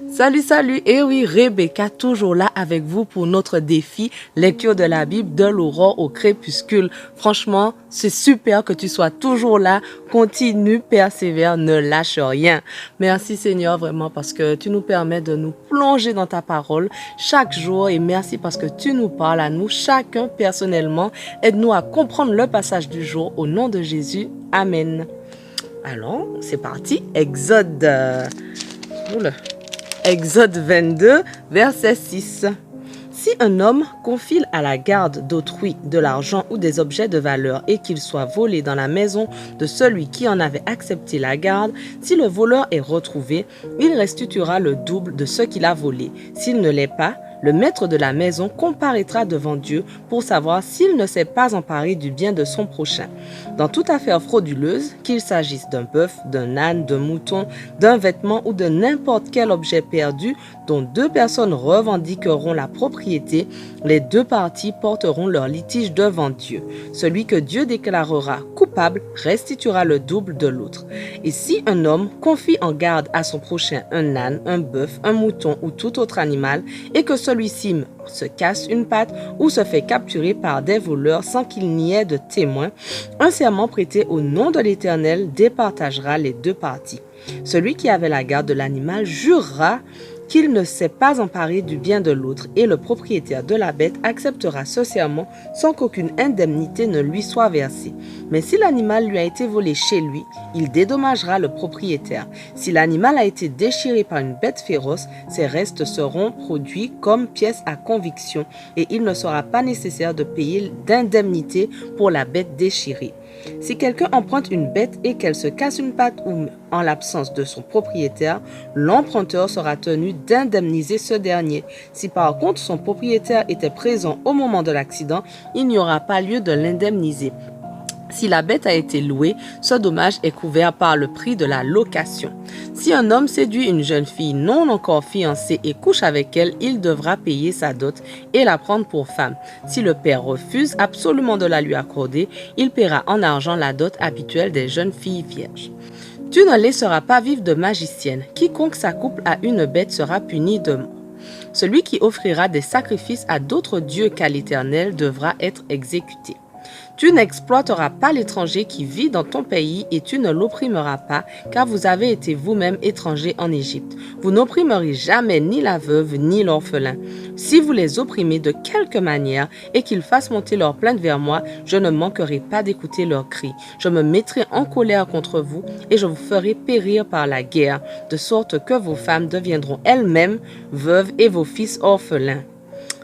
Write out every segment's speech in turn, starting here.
Salut, et oui, Rebecca, toujours là avec vous pour notre défi lecture de la Bible de l'aurore au crépuscule. Franchement, c'est super que tu sois toujours là, continue, persévère, ne lâche rien. Merci Seigneur vraiment parce que tu nous permets de nous plonger dans ta parole chaque jour et merci parce que tu nous parles à nous, chacun personnellement. Aide-nous à comprendre le passage du jour au nom de Jésus. Amen. Alors, c'est parti, Exode. Oula. Exode 22, verset 6. Si un homme confie à la garde d'autrui de l'argent ou des objets de valeur et qu'il soit volé dans la maison de celui qui en avait accepté la garde, si le voleur est retrouvé, il restituera le double de ce qu'il a volé. S'il ne l'est pas, le maître de la maison comparaîtra devant Dieu pour savoir s'il ne s'est pas emparé du bien de son prochain. Dans toute affaire frauduleuse, qu'il s'agisse d'un bœuf, d'un âne, d'un mouton, d'un vêtement ou de n'importe quel objet perdu dont deux personnes revendiqueront la propriété, les deux parties porteront leur litige devant Dieu. Celui que Dieu déclarera coupable restituera le double de l'autre. Et si un homme confie en garde à son prochain un âne, un bœuf, un mouton ou tout autre animal, et que celui-ci se casse une patte ou se fait capturer par des voleurs sans qu'il n'y ait de témoin, un serment prêté au nom de l'Éternel départagera les deux parties. Celui qui avait la garde de l'animal jurera qu'il ne s'est pas emparé du bien de l'autre et le propriétaire de la bête acceptera ce serment sans qu'aucune indemnité ne lui soit versée. Mais si l'animal lui a été volé chez lui, il dédommagera le propriétaire. Si l'animal a été déchiré par une bête féroce, ses restes seront produits comme pièces à conviction et il ne sera pas nécessaire de payer d'indemnité pour la bête déchirée. Si quelqu'un emprunte une bête et qu'elle se casse une patte ou en l'absence de son propriétaire, l'emprunteur sera tenu d'indemniser ce dernier. Si par contre son propriétaire était présent au moment de l'accident, il n'y aura pas lieu de l'indemniser. Si la bête a été louée, ce dommage est couvert par le prix de la location. Si un homme séduit une jeune fille non encore fiancée et couche avec elle, il devra payer sa dot et la prendre pour femme. Si le père refuse absolument de la lui accorder, il paiera en argent la dot habituelle des jeunes filles vierges. Tu ne laisseras pas vivre de magicienne. Quiconque s'accouple à une bête sera puni de mort. Celui qui offrira des sacrifices à d'autres dieux qu'à l'Éternel devra être exécuté. Tu n'exploiteras pas l'étranger qui vit dans ton pays et tu ne l'opprimeras pas, car vous avez été vous-même étrangers en Égypte. Vous n'opprimerez jamais ni la veuve ni l'orphelin. Si vous les opprimez de quelque manière et qu'ils fassent monter leur plainte vers moi, je ne manquerai pas d'écouter leurs cris. Je me mettrai en colère contre vous et je vous ferai périr par la guerre, de sorte que vos femmes deviendront elles-mêmes veuves et vos fils orphelins.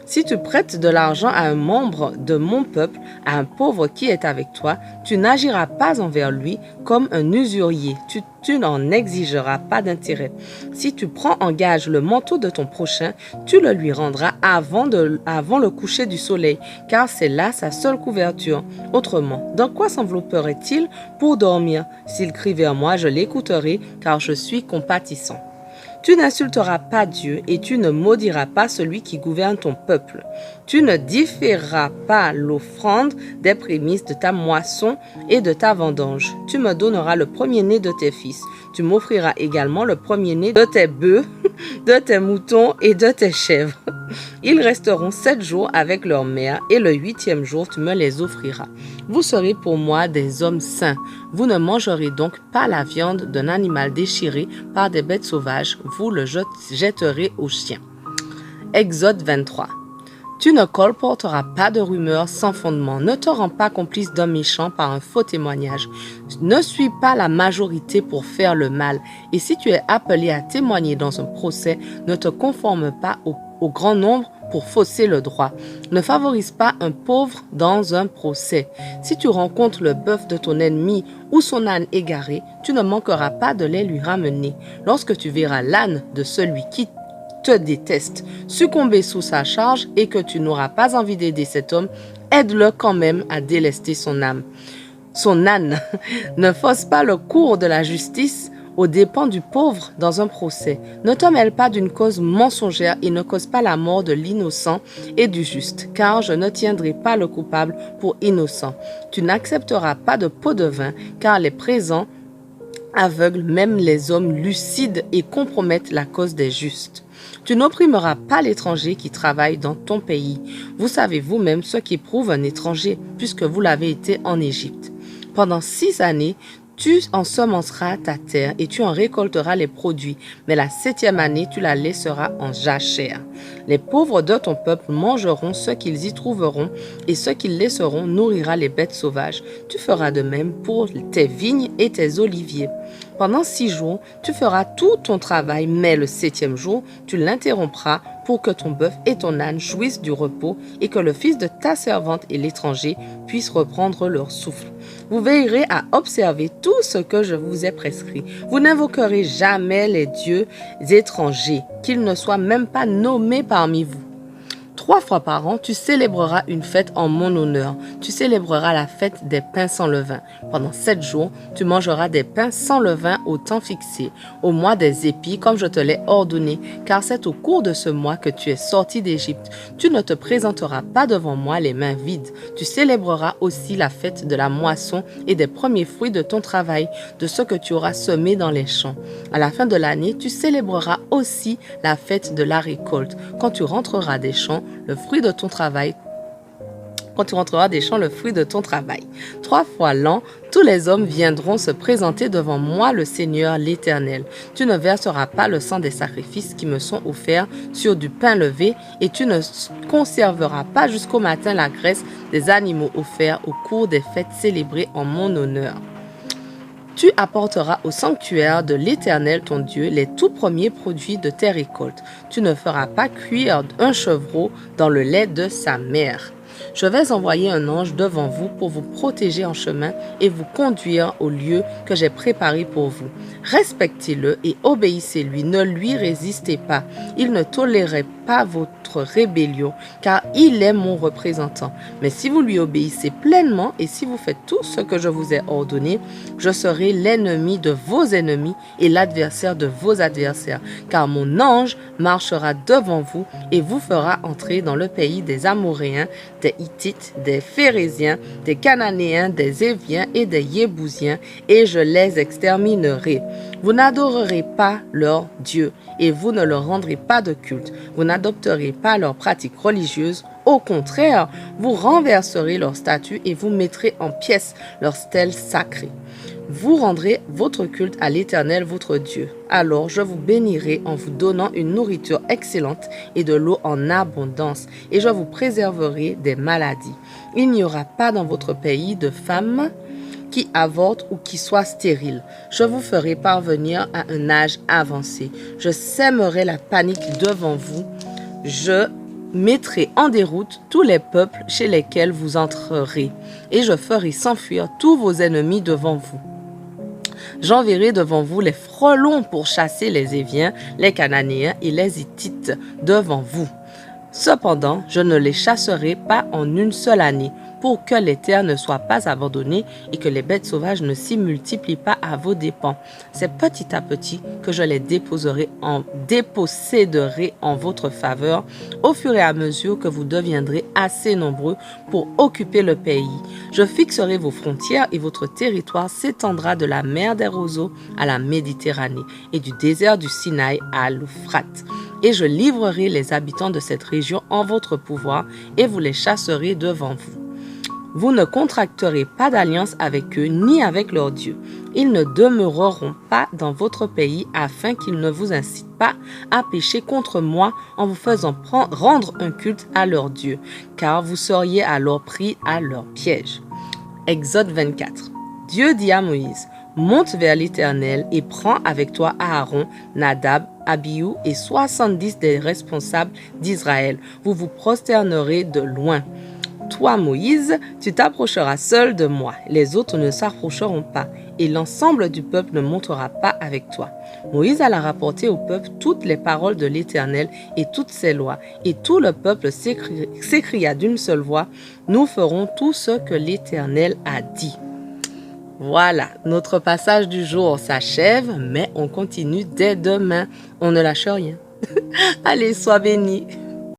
Si tu prêtes de l'argent à un membre de mon peuple, à un pauvre qui est avec toi, tu n'agiras pas envers lui comme un usurier. Tu n'en exigeras pas d'intérêt. Si tu prends en gage le manteau de ton prochain, tu le lui rendras avant le coucher du soleil, car c'est là sa seule couverture. Autrement, dans quoi s'envelopperait-il pour dormir? S'il crie vers moi, je l'écouterai, car je suis compatissant. Tu n'insulteras pas Dieu et tu ne maudiras pas celui qui gouverne ton peuple. Tu ne différeras pas l'offrande des prémices de ta moisson et de ta vendange. Tu me donneras le premier-né de tes fils. Tu m'offriras également le premier-né de tes bœufs, de tes moutons et de tes chèvres. Ils resteront 7 jours avec leur mère et le 8e jour tu me les offriras. Vous serez pour moi des hommes saints. Vous ne mangerez donc pas la viande d'un animal déchiré par des bêtes sauvages. Vous le jetterez aux chiens. Exode 23. Tu ne colporteras pas de rumeurs sans fondement. Ne te rends pas complice d'un méchant par un faux témoignage. Ne suis pas la majorité pour faire le mal. Et si tu es appelé à témoigner dans un procès, ne te conforme pas au grand nombre pour fausser le droit. Ne favorise pas un pauvre dans un procès. Si tu rencontres le bœuf de ton ennemi ou son âne égaré, tu ne manqueras pas de les lui ramener. Lorsque tu verras l'âne de celui qui te déteste succomber sous sa charge et que tu n'auras pas envie d'aider cet homme, aide-le quand même à délester son âne. Ne fausse pas le cours de la justice aux dépens du pauvre dans un procès. Ne te mêle pas d'une cause mensongère et ne cause pas la mort de l'innocent et du juste, car je ne tiendrai pas le coupable pour innocent. Tu n'accepteras pas de pot de vin, car les présents aveugle même les hommes lucides et compromettent la cause des justes. Tu n'opprimeras pas l'étranger qui travaille dans ton pays. Vous savez vous-même ce qu'éprouve un étranger, puisque vous l'avez été en Égypte. Pendant 6 années, tu ensemenceras ta terre et tu en récolteras les produits, mais la 7e année, tu la laisseras en jachère. Les pauvres de ton peuple mangeront ce qu'ils y trouveront, et ce qu'ils laisseront nourrira les bêtes sauvages. Tu feras de même pour tes vignes et tes oliviers. Pendant 6 jours, tu feras tout ton travail, mais le 7e jour, tu l'interrompras pour que ton bœuf et ton âne jouissent du repos et que le fils de ta servante et l'étranger puissent reprendre leur souffle. Vous veillerez à observer tout ce que je vous ai prescrit. Vous n'invoquerez jamais les dieux étrangers, qu'ils ne soient même pas nommés parmi vous. 3 fois par an, tu célébreras une fête en mon honneur. Tu célébreras la fête des pains sans levain. Pendant 7 jours, tu mangeras des pains sans levain au temps fixé, au mois des épis, comme je te l'ai ordonné, car c'est au cours de ce mois que tu es sorti d'Égypte. Tu ne te présenteras pas devant moi les mains vides. Tu célébreras aussi la fête de la moisson et des premiers fruits de ton travail, de ce que tu auras semé dans les champs. À la fin de l'année, tu célébreras aussi la fête de la récolte, quand tu rentreras des champs, le fruit de ton travail. Quand tu rentreras des champs, le fruit de ton travail. 3 fois l'an, tous les hommes viendront se présenter devant moi, le Seigneur l'Éternel. Tu ne verseras pas le sang des sacrifices qui me sont offerts sur du pain levé, et tu ne conserveras pas jusqu'au matin la graisse des animaux offerts au cours des fêtes célébrées en mon honneur. Tu apporteras au sanctuaire de l'Éternel ton Dieu les tout premiers produits de tes récoltes. Tu ne feras pas cuire un chevreau dans le lait de sa mère. Je vais envoyer un ange devant vous pour vous protéger en chemin et vous conduire au lieu que j'ai préparé pour vous. Respectez-le et obéissez-lui, ne lui résistez pas. Il ne tolérerait pas votre rébellion, car il est mon représentant. Mais si vous lui obéissez pleinement et si vous faites tout ce que je vous ai ordonné, je serai l'ennemi de vos ennemis et l'adversaire de vos adversaires, car mon ange marchera devant vous et vous fera entrer dans le pays des Amoréens, des Hittites, des Phérésiens, des Cananéens, des Éviens et des Yébousiens, et je les exterminerai. Vous n'adorerez pas leur Dieu, et vous ne leur rendrez pas de culte. Vous n'adopterez pas leurs pratiques religieuses. Au contraire, vous renverserez leurs statues et vous mettrez en pièces leurs stèles sacrées. Vous rendrez votre culte à l'Éternel votre Dieu. Alors je vous bénirai en vous donnant une nourriture excellente et de l'eau en abondance, et je vous préserverai des maladies. Il n'y aura pas dans votre pays de femmes qui avortent ou qui soient stériles. Je vous ferai parvenir à un âge avancé. Je sèmerai la panique devant vous. Je mettrai en déroute tous les peuples chez lesquels vous entrerez, et je ferai s'enfuir tous vos ennemis devant vous. J'enverrai devant vous les frelons pour chasser les Éviens, les Cananéens et les Hittites devant vous. Cependant, je ne les chasserai pas en une seule année, pour que les terres ne soient pas abandonnées et que les bêtes sauvages ne s'y multiplient pas à vos dépens. C'est petit à petit que je les déposséderai en votre faveur, au fur et à mesure que vous deviendrez assez nombreux pour occuper le pays. Je fixerai vos frontières et votre territoire s'étendra de la mer des roseaux à la Méditerranée et du désert du Sinaï à l'Euphrate. Et je livrerai les habitants de cette région en votre pouvoir et vous les chasserez devant vous. Vous ne contracterez pas d'alliance avec eux ni avec leurs dieux. Ils ne demeureront pas dans votre pays afin qu'ils ne vous incitent pas à pécher contre moi en vous faisant rendre un culte à leurs dieux, car vous seriez alors pris à leur piège. Exode 24. Dieu dit à Moïse: monte vers l'Éternel et prends avec toi Aaron, Nadab, Abihu et 70 des responsables d'Israël. Vous vous prosternerez de loin. Toi, Moïse, tu t'approcheras seul de moi. Les autres ne s'approcheront pas, et l'ensemble du peuple ne montera pas avec toi. Moïse alla rapporter au peuple toutes les paroles de l'Éternel et toutes ses lois. Et tout le peuple s'écria d'une seule voix: nous ferons tout ce que l'Éternel a dit. Voilà, notre passage du jour s'achève, mais on continue dès demain. On ne lâche rien. Allez, sois bénis.